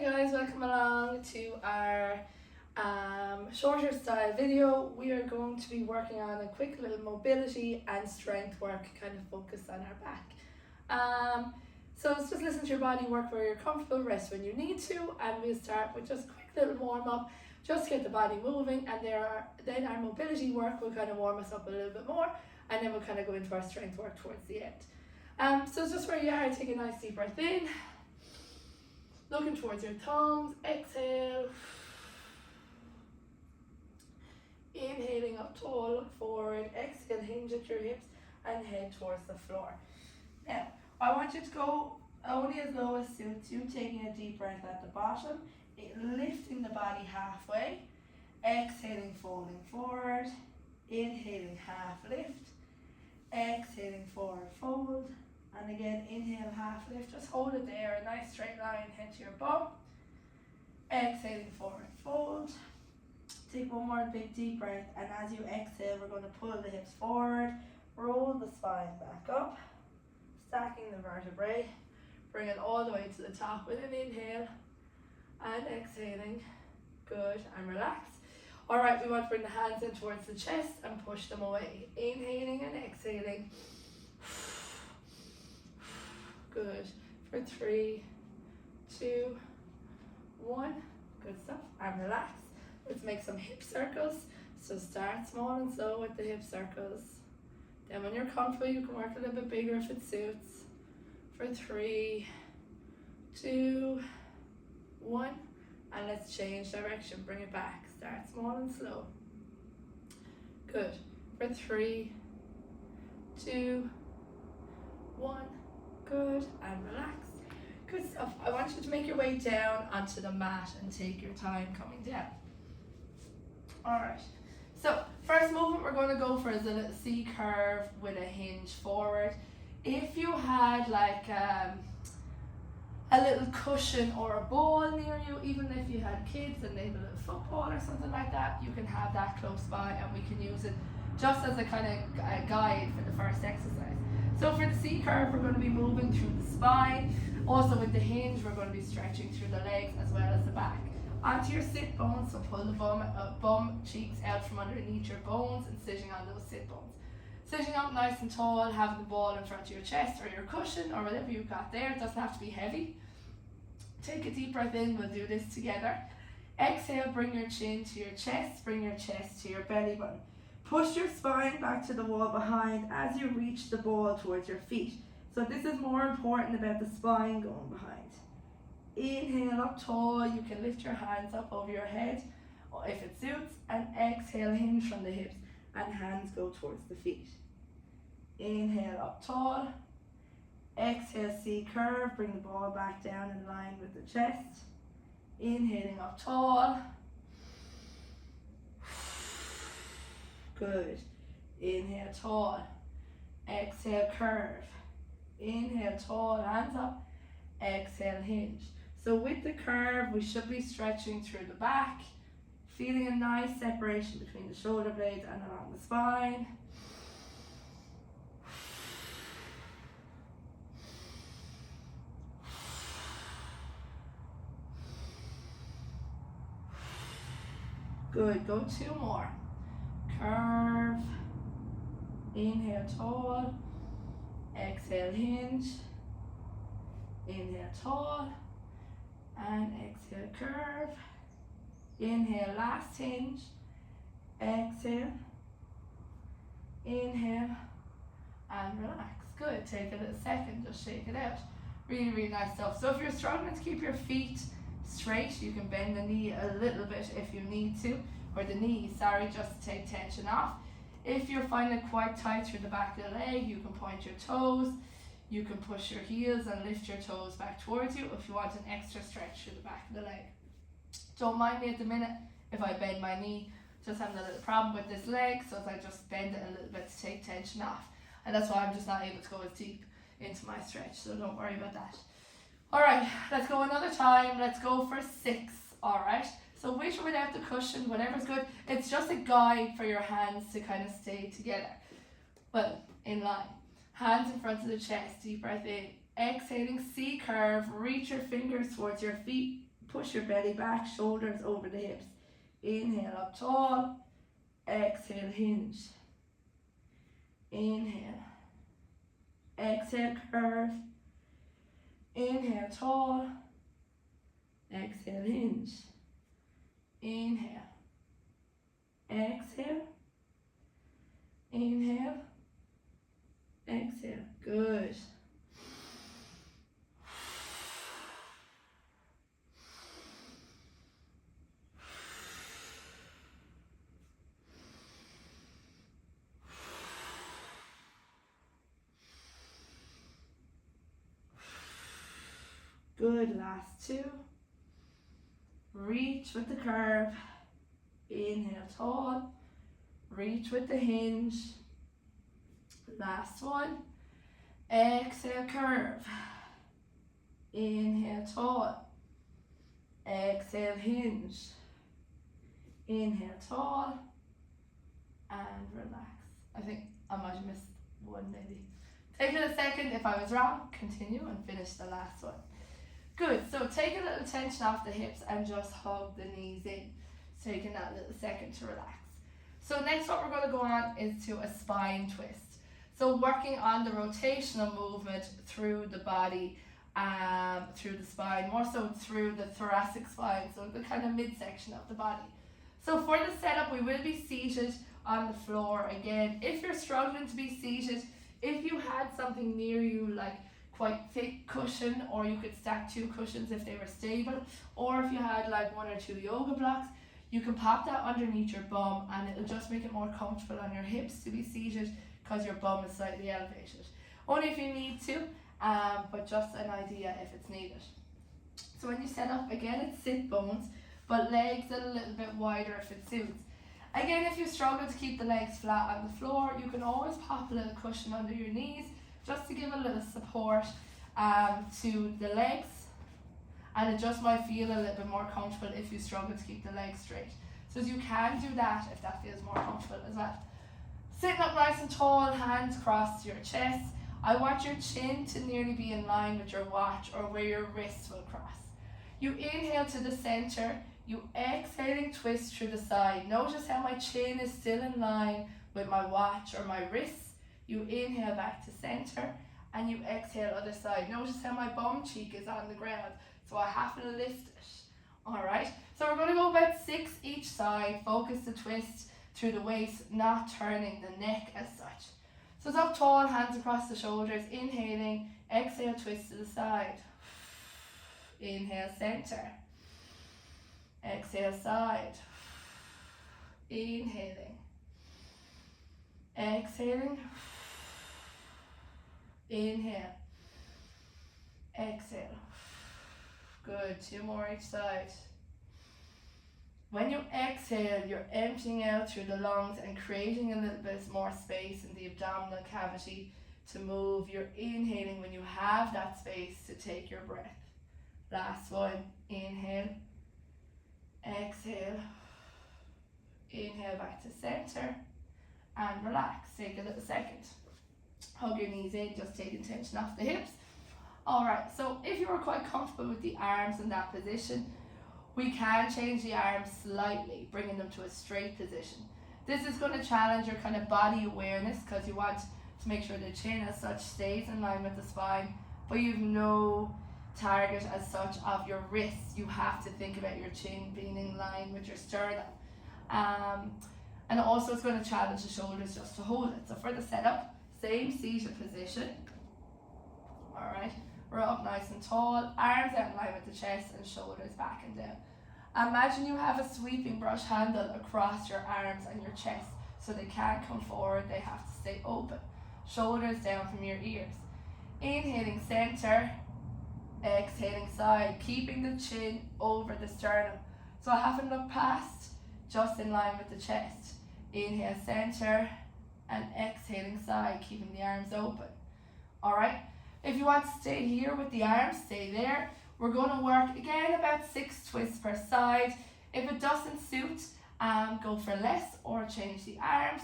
Hi guys, welcome along to our shorter style video. We are going to be working on a quick little mobility and strength work, kind of focused on our back. So it's just listen to your body work where you're comfortable, rest when you need to, and we'll start with just a quick little warm up, just to get the body moving, and then our mobility work will kind of warm us up a little bit more, and then we'll kind of go into our strength work towards the end. So it's just where you are, take a nice deep breath in. Looking towards your thumbs, exhale. Inhaling up tall, look forward, exhale, hinge at your hips and head towards the floor. Now, I want you to go only as low as suits you, taking a deep breath at the bottom, lifting the body halfway, exhaling, folding forward, inhaling, half lift, exhaling, forward fold. And again, inhale, half lift, just hold it there, a nice straight line, head to your bum. Exhaling, forward fold. Take one more big deep breath, and as you exhale, we're going to pull the hips forward, roll the spine back up, stacking the vertebrae, bring it all the way to the top with an inhale, and exhaling, good, and relax. Alright, we want to bring the hands in towards the chest and push them away, inhaling and exhaling. Good. For 3, 2, 1. Good stuff. And relax. Let's make some hip circles. So start small and slow with the hip circles. Then when you're comfortable, you can work a little bit bigger if it suits. For 3, 2, 1. And let's change direction. Bring it back. Start small and slow. Good. For 3, 2, 1. Good, and relax. Good stuff. I want you to make your way down onto the mat and take your time coming down. Alright, so first movement we're going to go for is a little C curve with a hinge forward. If you had like a little cushion or a ball near you, even if you had kids and they have a little football or something like that, you can have that close by and we can use it just as a kind of guide for the first exercise. So for the C curve, we're going to be moving through the spine. Also with the hinge, we're going to be stretching through the legs as well as the back. Onto your sit bones, so pull the bum cheeks out from underneath your bones and sitting on those sit bones. Sitting up nice and tall, having the ball in front of your chest or your cushion or whatever you've got there. It doesn't have to be heavy. Take a deep breath in, we'll do this together. Exhale, bring your chin to your chest, bring your chest to your belly button. Push your spine back to the wall behind as you reach the ball towards your feet. So this is more important about the spine going behind. Inhale up tall, you can lift your hands up over your head if it suits, and exhale, hinge from the hips and hands go towards the feet. Inhale up tall, exhale C curve, bring the ball back down in line with the chest. Inhaling up tall. Good. Inhale tall. Exhale curve. Inhale tall, hands up. Exhale hinge. So with the curve, we should be stretching through the back, feeling a nice separation between the shoulder blades and along the spine. Good. Go 2 more. Curve, inhale tall, exhale hinge, inhale tall, and exhale curve, inhale last hinge, exhale, inhale, and relax. Good, take a little second, just shake it out. Really, really nice stuff. So if you're struggling to keep your feet straight, you can bend the knee a little bit if you need to, or the knee, sorry, just to take tension off. If you're finding it quite tight through the back of the leg, you can point your toes, you can push your heels and lift your toes back towards you if you want an extra stretch through the back of the leg. Don't mind me at the minute if I bend my knee, just having a little problem with this leg, so I just bend it a little bit to take tension off, and that's why I'm just not able to go as deep into my stretch, so don't worry about that. Alright, let's go another time. Let's go for 6, alright? So with or without the cushion, whatever's good. It's just a guide for your hands to kind of stay together. Well, in line. Hands in front of the chest, deep breath in. Exhaling, C curve, reach your fingers towards your feet, push your belly back, shoulders over the hips. Inhale up tall, exhale hinge. Inhale, exhale curve. Inhale tall, exhale hinge. Inhale, exhale, inhale, exhale. Good. Good, last two. Reach with the curve. Inhale tall. Reach with the hinge. Last one. Exhale curve. Inhale tall. Exhale hinge. Inhale tall. And relax. I think I might have missed one maybe. Take it a second. If I was wrong, continue and finish the last one. Good, so take a little tension off the hips and just hug the knees in. So taking that little second to relax. So next what we're going to go on is to a spine twist. So working on the rotational movement through the body, through the spine, more so through the thoracic spine, so the kind of midsection of the body. So for the setup, we will be seated on the floor again. If you're struggling to be seated, if you had something near you like quite thick cushion, or you could stack 2 cushions if they were stable, or if you had like 1 or 2 yoga blocks, you can pop that underneath your bum and it'll just make it more comfortable on your hips to be seated because your bum is slightly elevated. Only if you need to, but just an idea if it's needed. So when you set up, again it's sit bones, but legs a little bit wider if it suits. Again, if you struggle to keep the legs flat on the floor, you can always pop a little cushion under your knees just to give a little support to the legs, and it just might feel a little bit more comfortable if you struggle to keep the legs straight. So you can do that if that feels more comfortable as well. Sitting up nice and tall, hands crossed to your chest. I want your chin to nearly be in line with your watch or where your wrists will cross. You inhale to the center, you exhaling twist through the side. Notice how my chin is still in line with my watch or my wrists. You inhale back to center and you exhale other side. Notice how my bum cheek is on the ground, so I have to lift it. Alright, so we're going to go about 6 each side. Focus the twist through the waist, not turning the neck as such. So it's up tall, hands across the shoulders, inhaling, exhale, twist to the side. Inhale, center. Exhale, side. Inhaling. Exhaling. Inhale. Exhale. Good, 2 more each side. When you exhale, you're emptying out through the lungs and creating a little bit more space in the abdominal cavity to move. You're inhaling when you have that space to take your breath. Last one, inhale, exhale, inhale back to center, and relax. Take a little second. Hug your knees in, just taking tension off the hips. Alright, so if you are quite comfortable with the arms in that position, we can change the arms slightly, bringing them to a straight position. This is going to challenge your kind of body awareness because you want to make sure the chin as such stays in line with the spine, but you've no target as such of your wrists. You have to think about your chin being in line with your sternum. And also it's going to challenge the shoulders just to hold it. So for the setup, same seated position. Alright, we're up nice and tall, arms out in line with the chest and shoulders back and down. Imagine you have a sweeping brush handle across your arms and your chest, so they can't come forward, they have to stay open. Shoulders down from your ears. Inhaling center, exhaling side, keeping the chin over the sternum. So I haven't looked past, just in line with the chest. Inhale center and exhaling side, keeping the arms open. Alright, if you want to stay here with the arms, stay there. We're going to work again about 6 twists per side. If it doesn't suit, go for less or change the arms.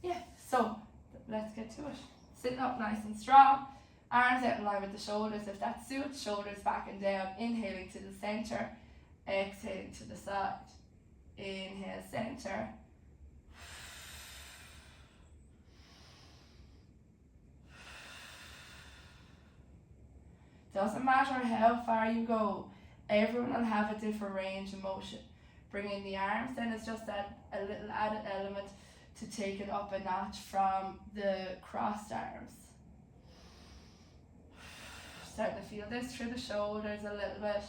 Yeah, so let's get to it. Sitting up nice and strong. Arms out in line with the shoulders if that suits. Shoulders back and down. Inhaling to the center. Exhaling to the side. Inhale, center. Doesn't matter how far you go. Everyone will have a different range of motion. Bringing the arms then is just a little added element to take it up a notch from the crossed arms. Starting to feel this through the shoulders a little bit.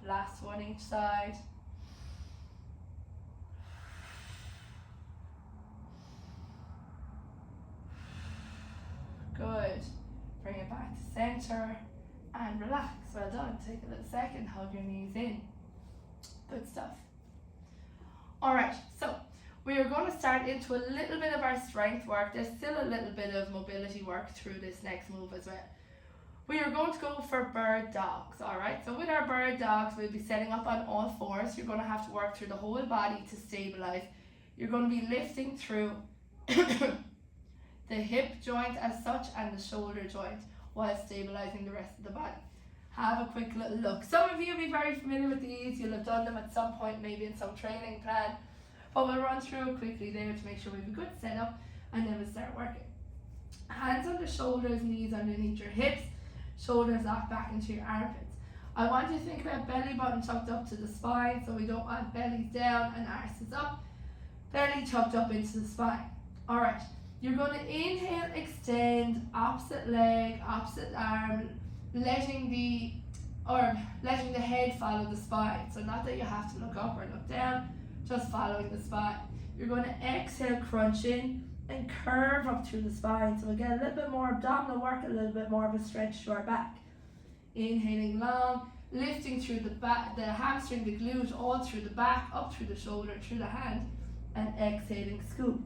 Last one each side. Good. Bring it back to center and relax. Well done. Take a little second, hug your knees in. Good stuff. Alright, so we are going to start into a little bit of our strength work. There's still a little bit of mobility work through this next move as well. We are going to go for bird dogs, alright? So with our bird dogs, we'll be setting up on all fours. You're going to have to work through the whole body to stabilize. You're going to be lifting through the hip joint as such and the shoulder joint while stabilizing the rest of the body. Have a quick little look. Some of you will be very familiar with these. You'll have done them at some point, maybe in some training plan. But we'll run through it quickly there to make sure we have a good setup, and then we'll start working. Hands on the shoulders, knees underneath your hips, shoulders locked back into your armpits. I want you to think about belly button tucked up to the spine, so we don't want bellies down and arses up. Belly tucked up into the spine. Alright, you're going to inhale, extend, opposite leg, opposite arm, letting the head follow the spine. So not that you have to look up or look down, just following the spine. You're going to exhale, crunch in and curve up through the spine. So again, a little bit more abdominal work, a little bit more of a stretch to our back. Inhaling long, lifting through the back, the hamstring, the glute, all through the back, up through the shoulder, through the hand, and exhaling, scoop.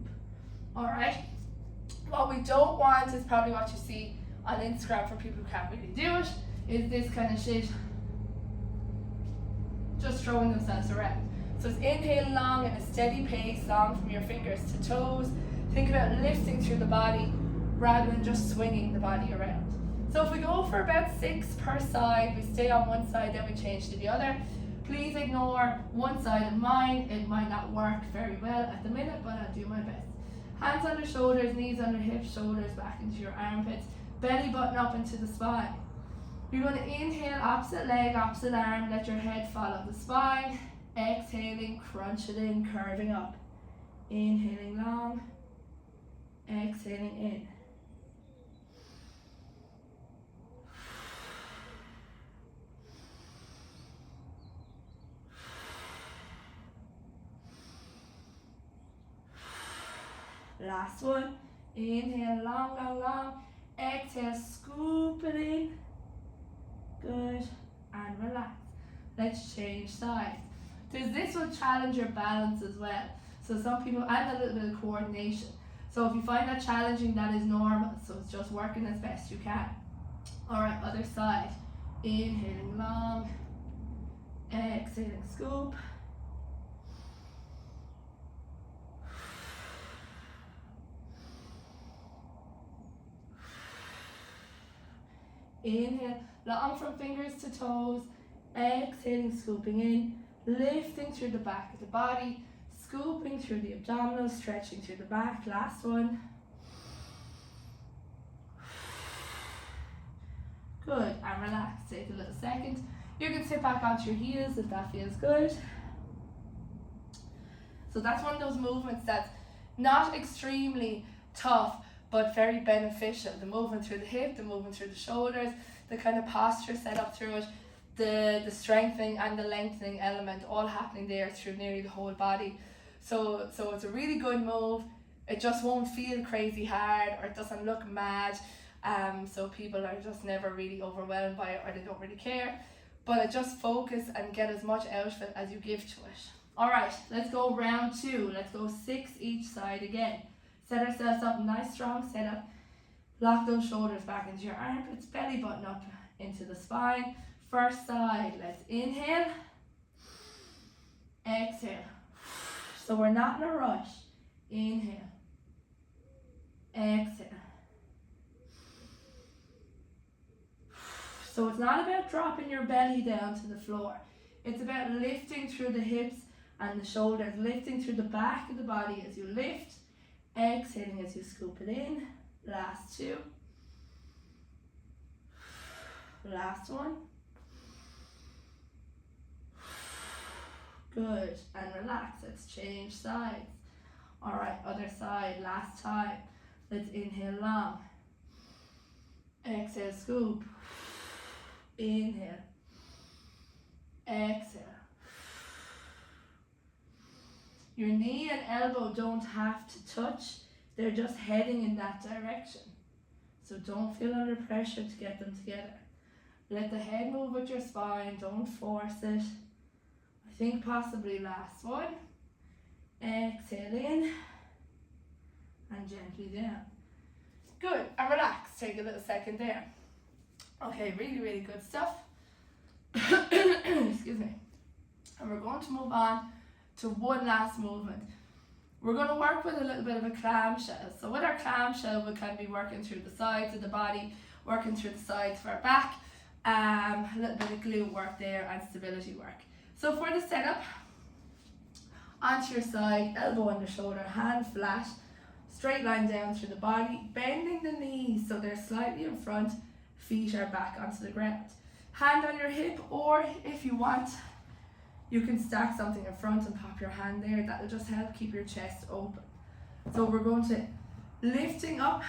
Alright, what we don't want is probably what you see on Instagram for people who can't really do it, is this kind of shit, just throwing themselves around. So it's inhale long in a steady pace, long from your fingers to toes. Think about lifting through the body rather than just swinging the body around. So if we go for about 6 per side, we stay on one side, then we change to the other. Please ignore one side of mine. It might not work very well at the minute, but I'll do my best. Hands under shoulders, knees under hips, shoulders back into your armpits, belly button up into the spine. You're going to inhale, opposite leg, opposite arm, let your head follow the spine. Exhaling, crunch it in, curving up. Inhaling long, exhaling in. Last one. Inhale, long, long, long. Exhale, scoop it in. Good. And relax. Let's change sides. This will challenge your balance as well. So some people, and a little bit of coordination. So if you find that challenging, that is normal. So it's just working as best you can. Alright, other side. Inhaling long. Exhaling, scoop. Inhale, long from fingers to toes. Exhaling, scooping in. Lifting through the back of the body. Scooping through the abdominals, stretching through the back. Last one. Good, and relax. Take a little second. You can sit back onto your heels if that feels good. So that's one of those movements that's not extremely tough, but very beneficial. The movement through the hip, the movement through the shoulders, the kind of posture set up through it, the strengthening and the lengthening element all happening there through nearly the whole body. So it's a really good move. It just won't feel crazy hard, or it doesn't look mad. So people are just never really overwhelmed by it, or they don't really care. But just focus and get as much out of it as you give to it. Alright, let's go round 2. Let's go 6 each side again. Set ourselves up, nice strong setup. Lock those shoulders back into your armpits, belly button up into the spine. First side, let's inhale. Exhale. So we're not in a rush. Inhale. Exhale. So it's not about dropping your belly down to the floor. It's about lifting through the hips and the shoulders, lifting through the back of the body as you lift, exhaling as you scoop it in. Last two. Last one. Good. And relax. Let's change sides. Alright, other side. Last time. Let's inhale long. Exhale, scoop. Inhale. Exhale. Your knee and elbow don't have to touch. They're just heading in that direction. So don't feel under pressure to get them together. Let the head move with your spine. Don't force it. I think possibly last one. Exhale in. And gently down. Good. And relax. Take a little second there. Okay, really, really good stuff. Excuse me. And we're going to move on to one last movement. We're going to work with a little bit of a clamshell. So with our clamshell, we can be working through the sides of the body, working through the sides of our back, a little bit of glute work there and stability work. So for the setup, onto your side, elbow under shoulder, hand flat, straight line down through the body, bending the knees so they're slightly in front, feet are back onto the ground. Hand on your hip, or if you want, you can stack something in front and pop your hand there. That'll just help keep your chest open. So we're going to lifting up,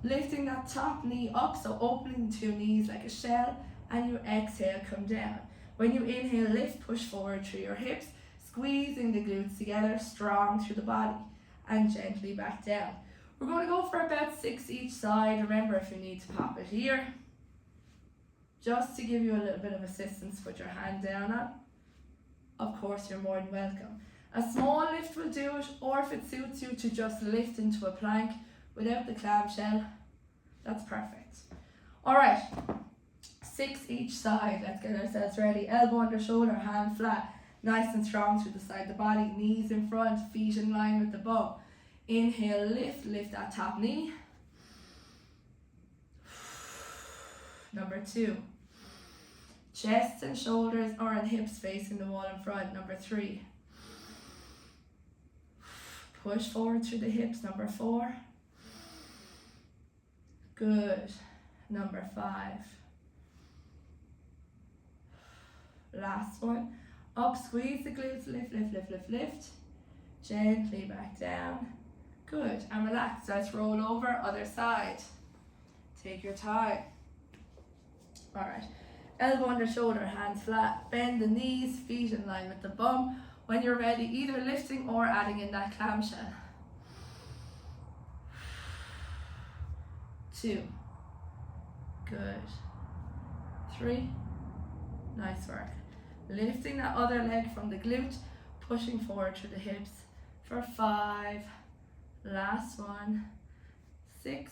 lifting that top knee up, so opening the two knees like a shell, and you exhale, come down. When you inhale, lift, push forward through your hips, squeezing the glutes together, strong through the body, and gently back down. We're going to go for about 6 each side. Remember, if you need to pop it here, just to give you a little bit of assistance, put your hand down on. Of course, you're more than welcome. A small lift will do it, or if it suits you to just lift into a plank without the clamshell, that's perfect. Alright, 6 each side. Let's get ourselves ready. Elbow under shoulder, hand flat, nice and strong through the side of the body, knees in front, feet in line with the bum. Inhale, lift that top knee. Number 2. Chest and shoulders or and hips facing the wall in front. Number 3. Push forward through the hips. Number 4. Good. Number 5. Last one. Up, squeeze the glutes, lift. Gently back down. Good. And relax. Let's roll over. Other side. Take your time. Alright. Elbow under shoulder, hands flat. Bend the knees, feet in line with the bum. When you're ready, either lifting or adding in that clamshell. 2. Good. 3. Nice work. Lifting that other leg from the glute, pushing forward through the hips for 5. Last one. 6.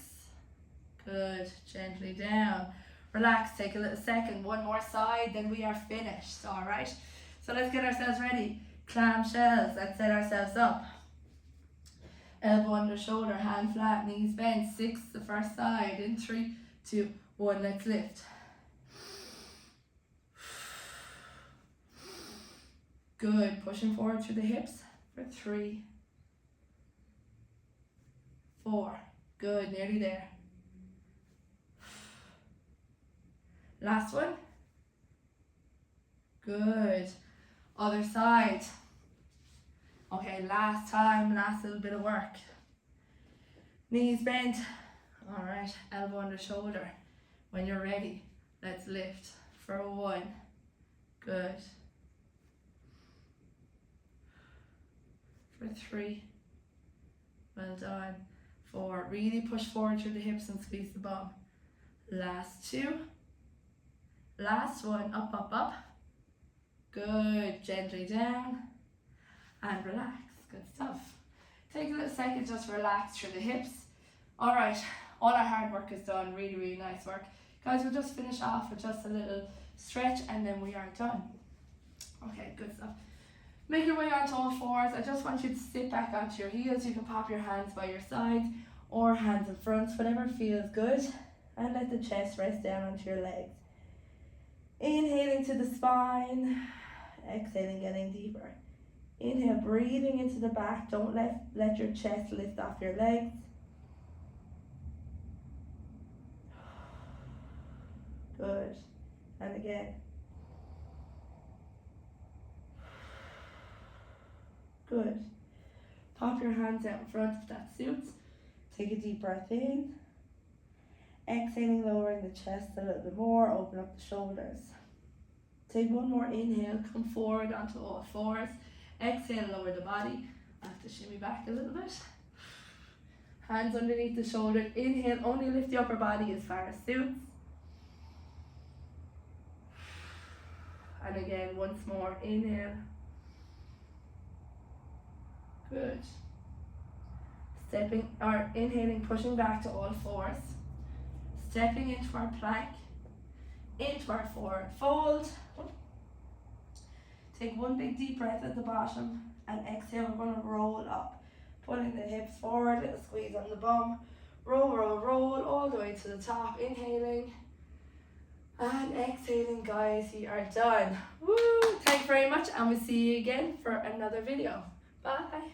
Good. Gently down. Relax, take a little second. One more side, then we are finished. Alright. So let's get ourselves ready. Clamshells. Let's set ourselves up. Elbow under shoulder, hand flat, knees bent. 6, the first side. In 3, 2, 1. Let's lift. Good. Pushing forward through the hips for 3, 4. Good. Nearly there. Last one. Good. Other side. Okay, last time, last little bit of work. Knees bent. Alright, elbow under shoulder. When you're ready, let's lift for 1. Good. For 3. Well done. 4. Really push forward through the hips and squeeze the bum. Last 2. Last one, up. Good, gently down and relax. Good stuff. Take a little second, just relax through the hips. Alright, all our hard work is done. Really, really nice work. Guys, we'll just finish off with just a little stretch and then we are done. Okay, good stuff. Make your way onto all fours. I just want you to sit back onto your heels. You can pop your hands by your side or hands in front, whatever feels good. And let the chest rest down onto your legs. Inhaling to the spine. Exhaling, getting deeper. Inhale, breathing into the back. Don't let your chest lift off your legs. Good. And again. Good. Pop your hands out in front if that suits. Take a deep breath in. Exhaling, lowering the chest a little bit more. Open up the shoulders. Take one more inhale. Come forward onto all fours. Exhale, lower the body. I have to shimmy back a little bit. Hands underneath the shoulder. Inhale, only lift the upper body as far as suits. And again, once more, inhale. Good. Inhaling, pushing back to all fours. Stepping into our plank. Into our forward fold. Take one big deep breath at the bottom. And exhale, we're going to roll up. Pulling the hips forward, little squeeze on the bum. Roll, roll, roll, all the way to the top. Inhaling. And exhaling, guys, you are done. Woo! Thank you very much, and we'll see you again for another video. Bye.